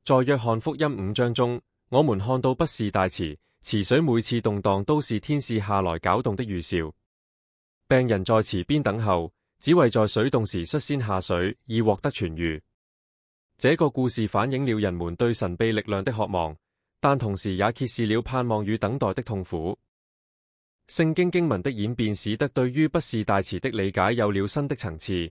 在約翰福音5章中，我們看到畢士大池，池水每次動盪都是天使下來攪動的預兆。病人在池邊等候，只為在水動時率先下水，以獲得痊癒。這個故事反映了人們對神秘力量的渴望，但同時也揭示了盼望與等待的痛苦。聖經經文的演變使得對於畢士大池的理解有了新的層次。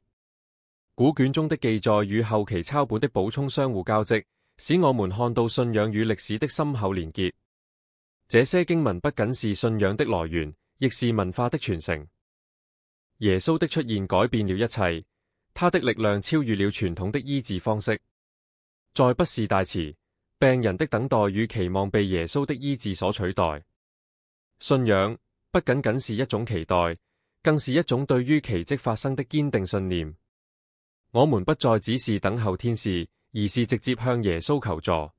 古卷中的記載與後期抄本的補充相互交織，使我們看到信仰與歷史的深厚連結。這些經文不僅是信仰的來源，亦是文化的傳承。耶穌的出現改變了一切，他的力量超越了傳統的醫治方式。在畢士大池，病人的等待與期望被耶穌的醫治所取代。信仰不僅僅是一種期待，更是一種對於奇蹟發生的堅定信念。我們不再只是等候天使，而是直接向耶穌求助。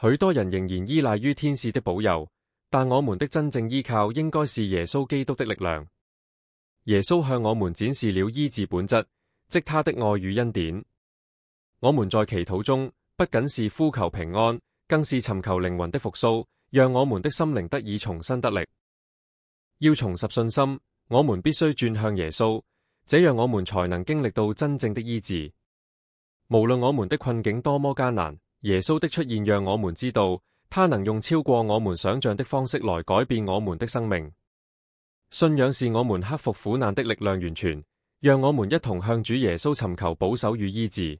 許多人仍然依賴於天使的保佑，但我們的真正依靠應該是耶穌基督的力量。耶穌向我們展示了醫治本質，即他的愛與恩典。我們在祈禱中不僅是呼求平安，更是尋求靈魂的復甦，讓我們的心靈得以重新得力。要重拾信心，我們必須轉向耶穌，這樣我們才能經歷到真正的醫治。無論我們的困境多麼艱難，耶穌的出現讓我們知道，他能用超過我們想象的方式來改變我們的生命。信仰是我們克服苦難的力量源泉，讓我們一同向主耶穌尋求保守與醫治。